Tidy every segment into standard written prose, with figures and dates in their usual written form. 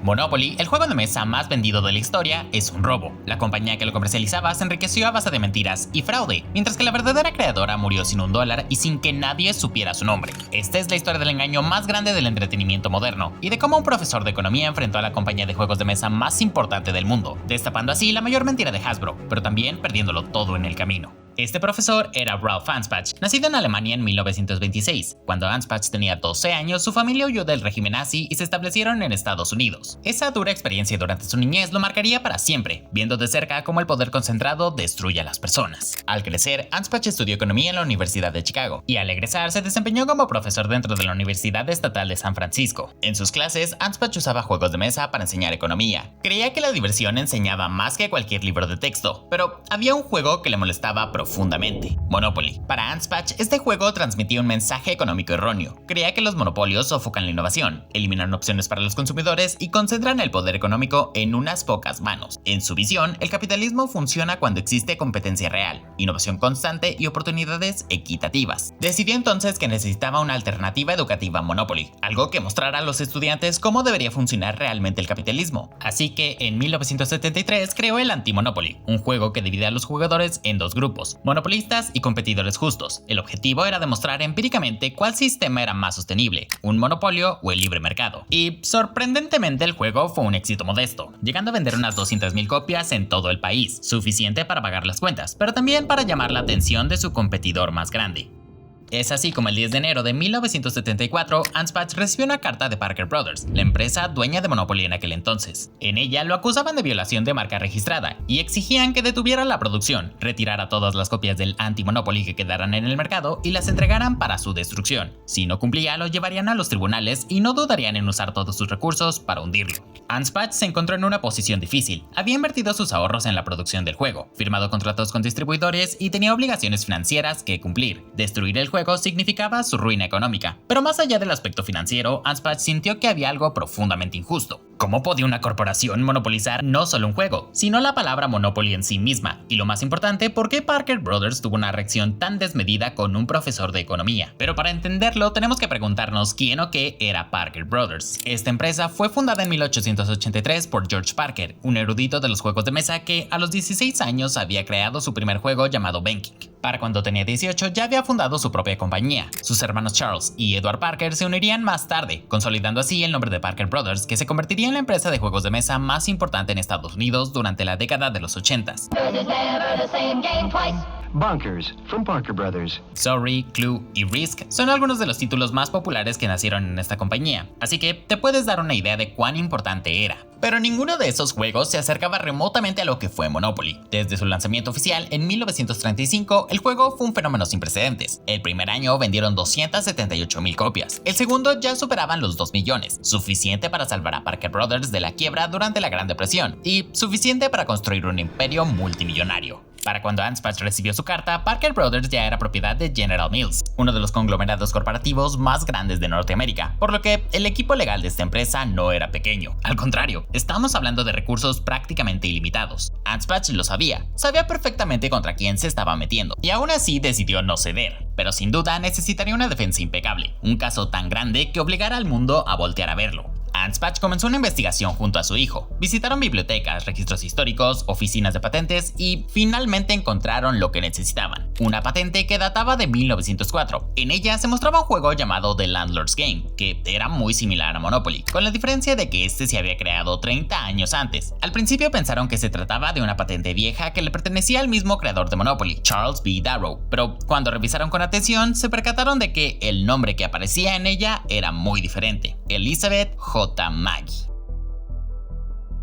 Monopoly, el juego de mesa más vendido de la historia, es un robo. La compañía que lo comercializaba se enriqueció a base de mentiras y fraude, mientras que la verdadera creadora murió sin $1 y sin que nadie supiera su nombre. Esta es la historia del engaño más grande del entretenimiento moderno y de cómo un profesor de economía enfrentó a la compañía de juegos de mesa más importante del mundo, destapando así la mayor mentira de Hasbro, pero también perdiéndolo todo en el camino. Este profesor era Ralph Anspach, nacido en Alemania en 1926. Cuando Anspach tenía 12 años, su familia huyó del régimen nazi y se establecieron en Estados Unidos. Esa dura experiencia durante su niñez lo marcaría para siempre, viendo de cerca cómo el poder concentrado destruye a las personas. Al crecer, Anspach estudió economía en la Universidad de Chicago y al egresar se desempeñó como profesor dentro de la Universidad Estatal de San Francisco. En sus clases, Anspach usaba juegos de mesa para enseñar economía. Creía que la diversión enseñaba más que cualquier libro de texto, pero había un juego que le molestaba profundamente: Monopoly. Para Anspach, este juego transmitía un mensaje económico erróneo. Creía que los monopolios sofocan la innovación, eliminan opciones para los consumidores y concentran el poder económico en unas pocas manos. En su visión, el capitalismo funciona cuando existe competencia real, innovación constante y oportunidades equitativas. Decidió entonces que necesitaba una alternativa educativa a Monopoly, algo que mostrara a los estudiantes cómo debería funcionar realmente el capitalismo. Así que en 1973 creó el Anti-Monopoly, un juego que dividía a los jugadores en dos grupos: monopolistas y competidores justos. El objetivo era demostrar empíricamente cuál sistema era más sostenible, un monopolio o el libre mercado. Y sorprendentemente el juego fue un éxito modesto, llegando a vender unas 200,000 copias en todo el país, suficiente para pagar las cuentas, pero también para llamar la atención de su competidor más grande. Es así como el 10 de enero de 1974, Anspach recibió una carta de Parker Brothers, la empresa dueña de Monopoly en aquel entonces. En ella lo acusaban de violación de marca registrada y exigían que detuviera la producción, retirara todas las copias del Anti-Monopoly que quedaran en el mercado y las entregaran para su destrucción. Si no cumplía, lo llevarían a los tribunales y no dudarían en usar todos sus recursos para hundirlo. Anspach se encontró en una posición difícil. Había invertido sus ahorros en la producción del juego, firmado contratos con distribuidores y tenía obligaciones financieras que cumplir. Destruir el juego significaba su ruina económica, pero más allá del aspecto financiero, Anspach sintió que había algo profundamente injusto. ¿Cómo podía una corporación monopolizar no solo un juego, sino la palabra Monopoly en sí misma? Y lo más importante, ¿por qué Parker Brothers tuvo una reacción tan desmedida con un profesor de economía? Pero para entenderlo, tenemos que preguntarnos quién o qué era Parker Brothers. Esta empresa fue fundada en 1883 por George Parker, un erudito de los juegos de mesa que a los 16 años había creado su primer juego llamado Banking. Para cuando tenía 18 ya había fundado su propia compañía. Sus hermanos Charles y Edward Parker se unirían más tarde, consolidando así el nombre de Parker Brothers, que se convertiría en la empresa de juegos de mesa más importante en Estados Unidos durante la década de los 80s. Bonkers, from Parker Brothers. Sorry, Clue y Risk son algunos de los títulos más populares que nacieron en esta compañía, así que te puedes dar una idea de cuán importante era. Pero ninguno de esos juegos se acercaba remotamente a lo que fue Monopoly. Desde su lanzamiento oficial en 1935, el juego fue un fenómeno sin precedentes. El primer año vendieron 278,000 copias. El segundo ya superaban los 2 millones, suficiente para salvar a Parker Brothers de la quiebra durante la Gran Depresión y suficiente para construir un imperio multimillonario. Para cuando Anspach recibió su carta, Parker Brothers ya era propiedad de General Mills, uno de los conglomerados corporativos más grandes de Norteamérica, por lo que el equipo legal de esta empresa no era pequeño. Al contrario, estamos hablando de recursos prácticamente ilimitados. Anspach lo sabía perfectamente contra quién se estaba metiendo, y aún así decidió no ceder. Pero sin duda necesitaría una defensa impecable, un caso tan grande que obligara al mundo a voltear a verlo. Anspach comenzó una investigación junto a su hijo. Visitaron bibliotecas, registros históricos, oficinas de patentes y finalmente encontraron lo que necesitaban: una patente que databa de 1904. En ella se mostraba un juego llamado The Landlord's Game, que era muy similar a Monopoly, con la diferencia de que este se había creado 30 años antes. Al principio pensaron que se trataba de una patente vieja que le pertenecía al mismo creador de Monopoly, Charles B. Darrow, pero cuando revisaron con atención se percataron de que el nombre que aparecía en ella era muy diferente: Elizabeth J. Magie.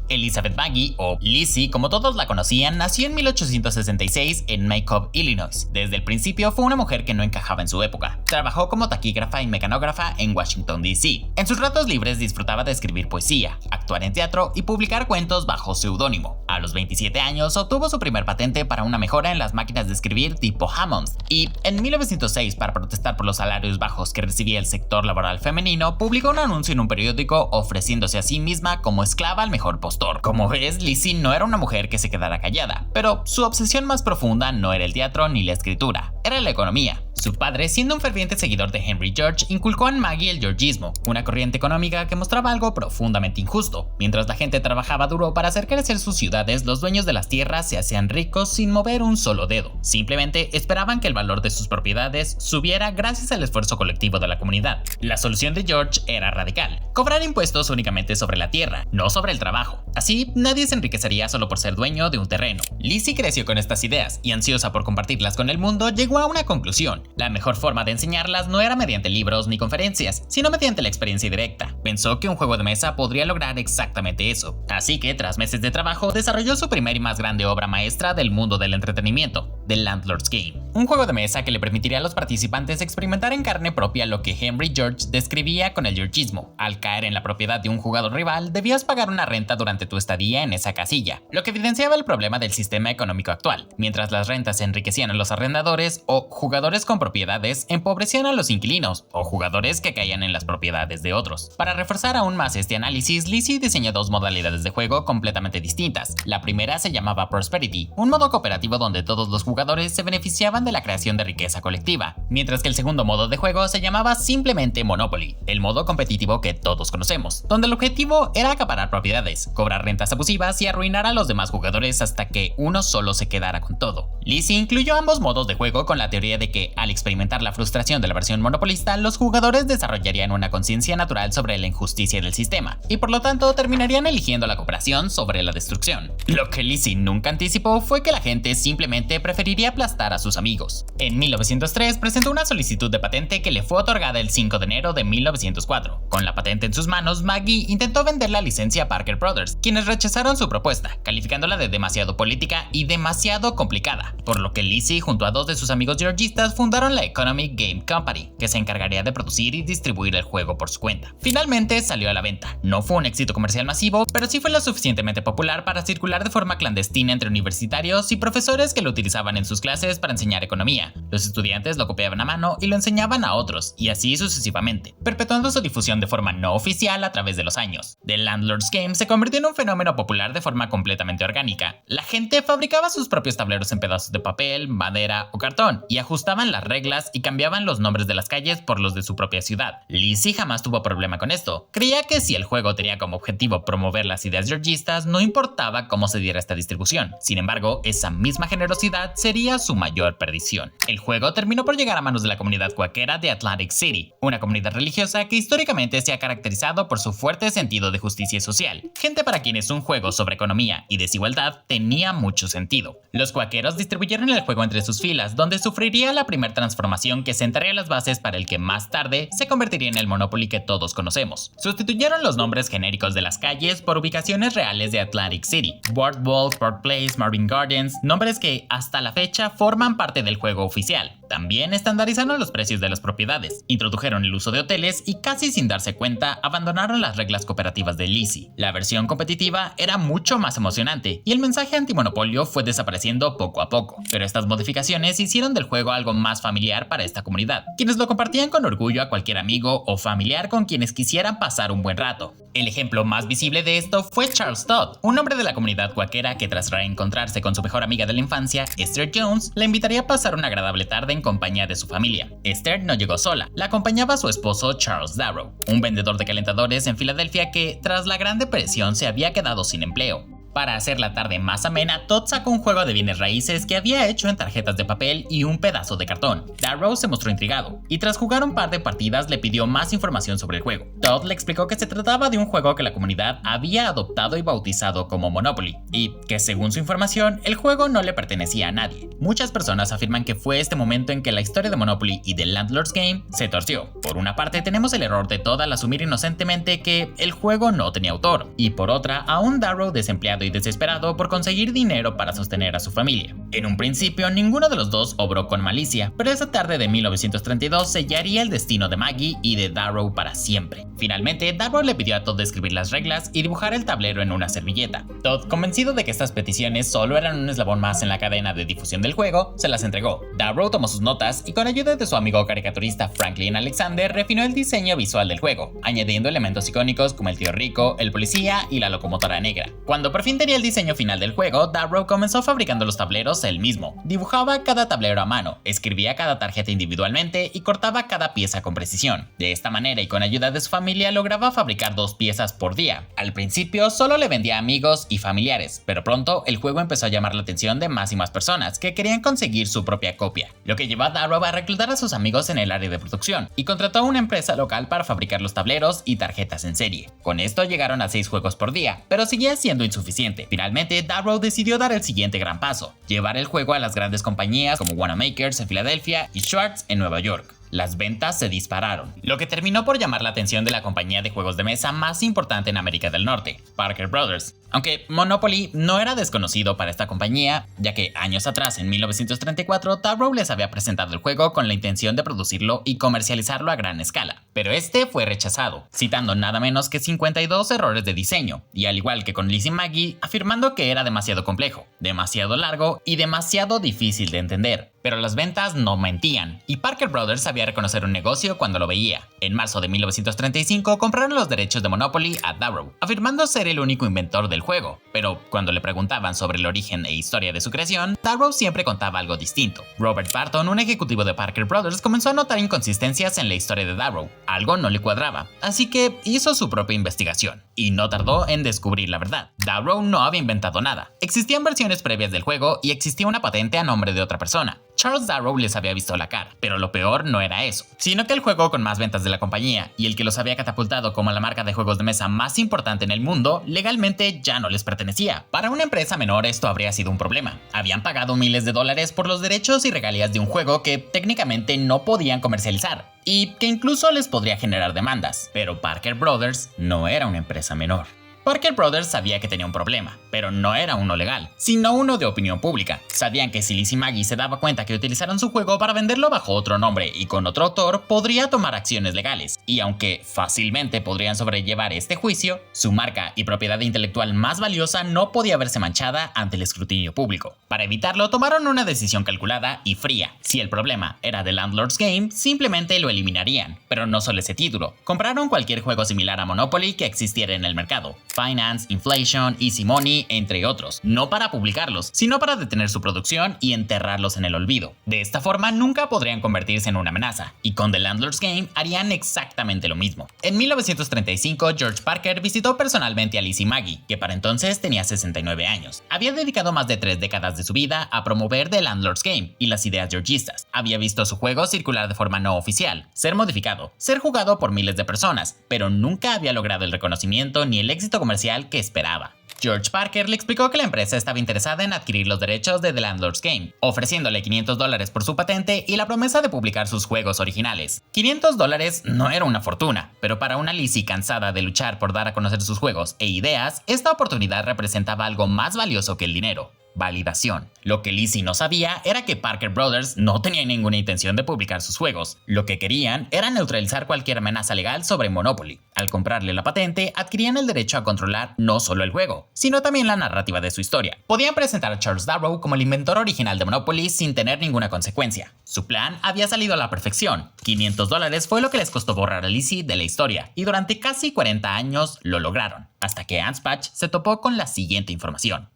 Elizabeth Magie, o Lizzie como todos la conocían, nació en 1866 en Macomb, Illinois. Desde el principio fue una mujer que no encajaba en su época. Trabajó como taquígrafa y mecanógrafa en Washington, D.C. En sus ratos libres disfrutaba de escribir poesía, actuar en teatro y publicar cuentos bajo seudónimo. A los 27 años obtuvo su primer patente para una mejora en las máquinas de escribir tipo Hammond. Y en 1906, para protestar por los salarios bajos que recibía el sector laboral femenino, publicó un anuncio en un periódico ofreciéndose a sí misma como esclava al mejor postor. Como ves, Lizzie no era una mujer que se quedara callada, pero su obsesión más profunda no era el teatro ni la escritura, era la economía. Su padre, siendo un ferviente seguidor de Henry George, inculcó en Maggie el georgismo, una corriente económica que mostraba algo profundamente injusto. Mientras la gente trabajaba duro para hacer crecer sus ciudades, los dueños de las tierras se hacían ricos sin mover un solo dedo. Simplemente esperaban que el valor de sus propiedades subiera gracias al esfuerzo colectivo de la comunidad. La solución de George era radical: cobrar impuestos únicamente sobre la tierra, no sobre el trabajo. Así, nadie se enriquecería solo por ser dueño de un terreno. Lizzie creció con estas ideas y, ansiosa por compartirlas con el mundo, llegó a una conclusión: la mejor forma de enseñarlas no era mediante libros ni conferencias, sino mediante la experiencia directa. Pensó que un juego de mesa podría lograr exactamente eso. Así que, tras meses de trabajo, desarrolló su primera y más grande obra maestra del mundo del entretenimiento, The Landlord's Game. Un juego de mesa que le permitiría a los participantes experimentar en carne propia lo que Henry George describía con el georgismo. Al caer en la propiedad de un jugador rival, debías pagar una renta durante tu estadía en esa casilla, lo que evidenciaba el problema del sistema económico actual. Mientras las rentas enriquecían a los arrendadores o jugadores con propiedades, empobrecían a los inquilinos o jugadores que caían en las propiedades de otros. Para reforzar aún más este análisis, Lizzie diseñó dos modalidades de juego completamente distintas. La primera se llamaba Prosperity, un modo cooperativo donde todos los jugadores se beneficiaban de la creación de riqueza colectiva, mientras que el segundo modo de juego se llamaba simplemente Monopoly, el modo competitivo que todos conocemos, donde el objetivo era acaparar propiedades, cobrar rentas abusivas y arruinar a los demás jugadores hasta que uno solo se quedara con todo. Lizzie incluyó ambos modos de juego con la teoría de que, al experimentar la frustración de la versión monopolista, los jugadores desarrollarían una conciencia natural sobre la injusticia del sistema, y por lo tanto terminarían eligiendo la cooperación sobre la destrucción. Lo que Lizzie nunca anticipó fue que la gente simplemente preferiría aplastar a sus amigos. En 1903 presentó una solicitud de patente que le fue otorgada el 5 de enero de 1904. Con la patente en sus manos, Maggie intentó vender la licencia a Parker Brothers, quienes rechazaron su propuesta, calificándola de demasiado política y demasiado complicada, por lo que Lizzie, junto a dos de sus amigos georgistas, fundaron la Economic Game Company, que se encargaría de producir y distribuir el juego por su cuenta. Finalmente salió a la venta. No fue un éxito comercial masivo, pero sí fue lo suficientemente popular para circular de forma clandestina entre universitarios y profesores que lo utilizaban en sus clases para enseñar economía. Los estudiantes lo copiaban a mano y lo enseñaban a otros, y así sucesivamente, perpetuando su difusión de forma no oficial a través de los años. The Landlord's Game se convirtió en un fenómeno popular de forma completamente orgánica. La gente fabricaba sus propios tableros en pedazos de papel, madera o cartón, y ajustaban las reglas y cambiaban los nombres de las calles por los de su propia ciudad. Lizzie jamás tuvo problema con esto. Creía que si el juego tenía como objetivo promover las ideas georgistas, no importaba cómo se diera esta distribución. Sin embargo, esa misma generosidad sería su mayor perdición. El juego terminó por llegar a manos de la comunidad cuáquera de Atlantic City, una comunidad religiosa que históricamente se ha caracterizado por su fuerte sentido de justicia social, gente para quienes un juego sobre economía y desigualdad tenía mucho sentido. Los cuáqueros distribuyeron el juego entre sus filas, donde sufriría la primera transformación que sentaría las bases para el que más tarde se convertiría en el Monopoly que todos conocemos. Sustituyeron los nombres genéricos de las calles por ubicaciones reales de Atlantic City: Boardwalk, Park Place, Marvin Gardens, nombres que hasta la fecha forman parte del juego oficial. También estandarizaron los precios de las propiedades, introdujeron el uso de hoteles y, casi sin darse cuenta, abandonaron las reglas cooperativas de Lizzie. La versión competitiva era mucho más emocionante y el mensaje antimonopolio fue desapareciendo poco a poco, pero estas modificaciones hicieron del juego algo más familiar para esta comunidad, quienes lo compartían con orgullo a cualquier amigo o familiar con quienes quisieran pasar un buen rato. El ejemplo más visible de esto fue Charles Todd, un hombre de la comunidad cuáquera que, tras reencontrarse con su mejor amiga de la infancia, Esther Jones, la invitaría a pasar una agradable tarde en compañía de su familia. Esther no llegó sola, la acompañaba su esposo Charles Darrow, un vendedor de calentadores en Filadelfia que, tras la Gran Depresión, se había quedado sin empleo. Para hacer la tarde más amena, Todd sacó un juego de bienes raíces que había hecho en tarjetas de papel y un pedazo de cartón. Darrow se mostró intrigado, y tras jugar un par de partidas le pidió más información sobre el juego. Todd le explicó que se trataba de un juego que la comunidad había adoptado y bautizado como Monopoly, y que, según su información, el juego no le pertenecía a nadie. Muchas personas afirman que fue este momento en que la historia de Monopoly y The Landlord's Game se torció. Por una parte, tenemos el error de Todd al asumir inocentemente que el juego no tenía autor, y por otra, a un Darrow desempleado y desesperado por conseguir dinero para sostener a su familia. En un principio, ninguno de los dos obró con malicia, pero esa tarde de 1932 sellaría el destino de Maggie y de Darrow para siempre. Finalmente, Darrow le pidió a Todd escribir las reglas y dibujar el tablero en una servilleta. Todd, convencido de que estas peticiones solo eran un eslabón más en la cadena de difusión del juego, se las entregó. Darrow tomó sus notas y, con ayuda de su amigo caricaturista Franklin Alexander, refinó el diseño visual del juego, añadiendo elementos icónicos como el tío rico, el policía y la locomotora negra. Cuando por fin tenía el diseño final del juego, Darrow comenzó fabricando los tableros tableros él mismo, dibujaba cada tablero a mano, escribía cada tarjeta individualmente y cortaba cada pieza con precisión. De esta manera y con ayuda de su familia lograba fabricar 2 piezas por día. Al principio solo le vendía a amigos y familiares, pero pronto el juego empezó a llamar la atención de más y más personas que querían conseguir su propia copia, lo que llevó a Darrow a reclutar a sus amigos en el área de producción y contrató a una empresa local para fabricar los tableros y tarjetas en serie. Con esto llegaron a 6 juegos por día, pero seguía siendo insuficiente. Finalmente, Darrow decidió dar el siguiente gran paso: llevar el juego a las grandes compañías como Wanamaker en Filadelfia y Schwartz en Nueva York. Las ventas se dispararon, lo que terminó por llamar la atención de la compañía de juegos de mesa más importante en América del Norte, Parker Brothers. Aunque Monopoly no era desconocido para esta compañía, ya que años atrás, en 1934, Darrow les había presentado el juego con la intención de producirlo y comercializarlo a gran escala, pero este fue rechazado, citando nada menos que 52 errores de diseño, y al igual que con Liz y Maggie, afirmando que era demasiado complejo, demasiado largo y demasiado difícil de entender. Pero las ventas no mentían, y Parker Brothers sabía reconocer un negocio cuando lo veía. En marzo de 1935 compraron los derechos de Monopoly a Darrow, afirmando ser el único inventor del juego, pero cuando le preguntaban sobre el origen e historia de su creación, Darrow siempre contaba algo distinto. Robert Barton, un ejecutivo de Parker Brothers, comenzó a notar inconsistencias en la historia de Darrow. Algo no le cuadraba, así que hizo su propia investigación, y no tardó en descubrir la verdad. Darrow no había inventado nada. Existían versiones previas del juego y existía una patente a nombre de otra persona. Charles Darrow les había visto la cara, pero lo peor no era eso, sino que el juego con más ventas de la compañía y el que los había catapultado como la marca de juegos de mesa más importante en el mundo, legalmente ya no les pertenecía. Para una empresa menor esto habría sido un problema. Habían pagado miles de dólares por los derechos y regalías de un juego que técnicamente no podían comercializar, y que incluso les podría generar demandas. Pero Parker Brothers no era una empresa menor. Parker Brothers sabía que tenía un problema, pero no era uno legal, sino uno de opinión pública. Sabían que si Liz y Maggie se daba cuenta que utilizaron su juego para venderlo bajo otro nombre y con otro autor, podría tomar acciones legales, y aunque fácilmente podrían sobrellevar este juicio, su marca y propiedad intelectual más valiosa no podía verse manchada ante el escrutinio público. Para evitarlo, tomaron una decisión calculada y fría. Si el problema era The Landlord's Game, simplemente lo eliminarían, pero no solo ese título. Compraron cualquier juego similar a Monopoly que existiera en el mercado, Finance, Inflation, Easy Money, entre otros, no para publicarlos, sino para detener su producción y enterrarlos en el olvido. De esta forma nunca podrían convertirse en una amenaza, y con The Landlord's Game harían exactamente lo mismo. En 1935, George Parker visitó personalmente a Liz y Maggie, que para entonces tenía 69 años. Había dedicado más de 3 décadas de su vida a promover The Landlord's Game y las ideas georgistas. Había visto su juego circular de forma no oficial, ser modificado, ser jugado por miles de personas, pero nunca había logrado el reconocimiento ni el éxito comercial que esperaba. George Parker le explicó que la empresa estaba interesada en adquirir los derechos de The Landlord's Game, ofreciéndole $500 por su patente y la promesa de publicar sus juegos originales. $500 no era una fortuna, pero para una Lizzie cansada de luchar por dar a conocer sus juegos e ideas, esta oportunidad representaba algo más valioso que el dinero: validación. Lo que Lizzie no sabía era que Parker Brothers no tenía ninguna intención de publicar sus juegos. Lo que querían era neutralizar cualquier amenaza legal sobre Monopoly. Al comprarle la patente, adquirían el derecho a controlar no solo el juego, sino también la narrativa de su historia. Podían presentar a Charles Darrow como el inventor original de Monopoly sin tener ninguna consecuencia. Su plan había salido a la perfección. $500 fue lo que les costó borrar a Lizzie de la historia, y durante casi 40 años lo lograron, hasta que Ants Patch se topó con la siguiente información.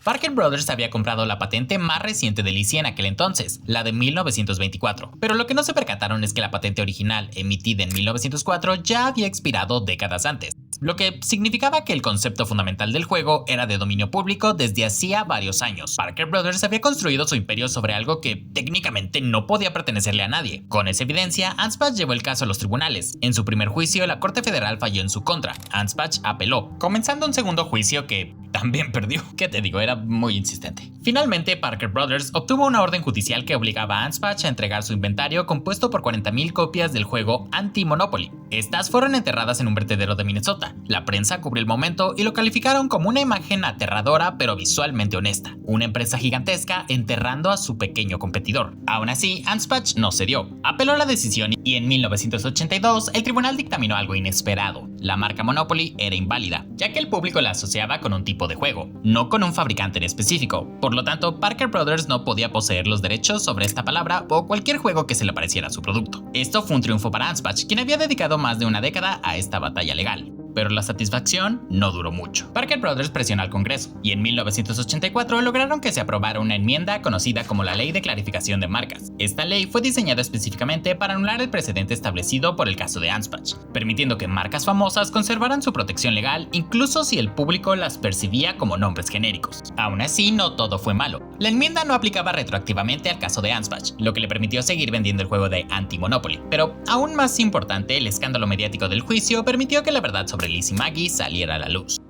Parker Brothers había comprado la patente más reciente de Lizzie en aquel entonces, la de 1924, pero lo que no se percataron es que la patente original, emitida en 1904, ya había expirado décadas antes, lo que significaba que el concepto fundamental del juego era de dominio público desde hacía varios años. Parker Brothers había construido su imperio sobre algo que técnicamente no podía pertenecerle a nadie. Con esa evidencia, Ants Patch llevó el caso a los tribunales. En su primer juicio, la Corte Federal falló en su contra. Ants Patch apeló, comenzando un segundo juicio que también perdió. ¿Qué te digo? Era muy insistente. Finalmente, Parker Brothers obtuvo una orden judicial que obligaba a Ants Patch a entregar su inventario compuesto por 40,000 copias del juego anti-Monopoly. Estas fueron enterradas en un vertedero de Minnesota. La prensa cubrió el momento y lo calificaron como una imagen aterradora pero visualmente honesta. Una empresa gigantesca enterrando a su pequeño competidor. Aún así, Ants Patch no cedió. Apeló la decisión y en 1982 el tribunal dictaminó algo inesperado. La marca Monopoly era inválida, ya que el público la asociaba con un tipo de juego, no con un fabricante en específico. Por lo tanto, Parker Brothers no podía poseer los derechos sobre esta palabra o cualquier juego que se le pareciera a su producto. Esto fue un triunfo para Ants Patch, quien había dedicado más de una década a esta batalla legal. pero la satisfacción no duró mucho. Parker Brothers presionó al Congreso y en 1984 lograron que se aprobara una enmienda conocida como la Ley de Clarificación de Marcas. Esta ley fue diseñada específicamente para anular el precedente establecido por el caso de Anspach, permitiendo que marcas famosas conservaran su protección legal incluso si el público las percibía como nombres genéricos. Aún así, no todo fue malo. La enmienda no aplicaba retroactivamente al caso de Anspach, lo que le permitió seguir vendiendo el juego de Anti-Monopoly. Pero aún más importante, el escándalo mediático del juicio permitió que la verdad sobre Lizzie Magie saliera a la luz.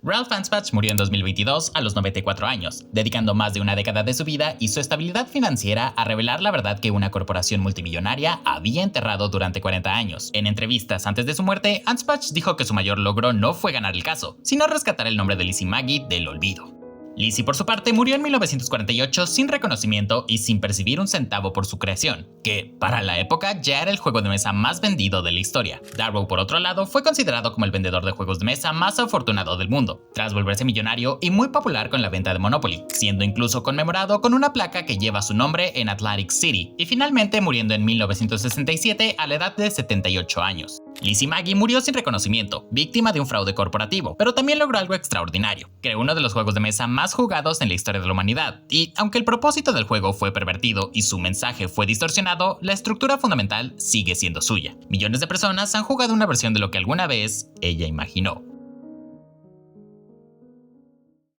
Ralph Anspach murió en 2022 a los 94 años, dedicando más de una década de su vida y su estabilidad financiera a revelar la verdad que una corporación multimillonaria había enterrado durante 40 años. En entrevistas antes de su muerte, Anspach dijo que su mayor logro no fue ganar el caso, sino rescatar el nombre de Lizzie Magie del olvido. Lizzie, por su parte, murió en 1948 sin reconocimiento y sin percibir un centavo por su creación, que, para la época, ya era el juego de mesa más vendido de la historia. Darrow, por otro lado, fue considerado como el vendedor de juegos de mesa más afortunado del mundo, tras volverse millonario y muy popular con la venta de Monopoly, siendo incluso conmemorado con una placa que lleva su nombre en Atlantic City, y finalmente muriendo en 1967 a la edad de 78 años. Lizzie Magie murió sin reconocimiento, víctima de un fraude corporativo, pero también logró algo extraordinario. Creó uno de los juegos de mesa más jugados en la historia de la humanidad, y aunque el propósito del juego fue pervertido y su mensaje fue distorsionado, la estructura fundamental sigue siendo suya. Millones de personas han jugado una versión de lo que alguna vez ella imaginó.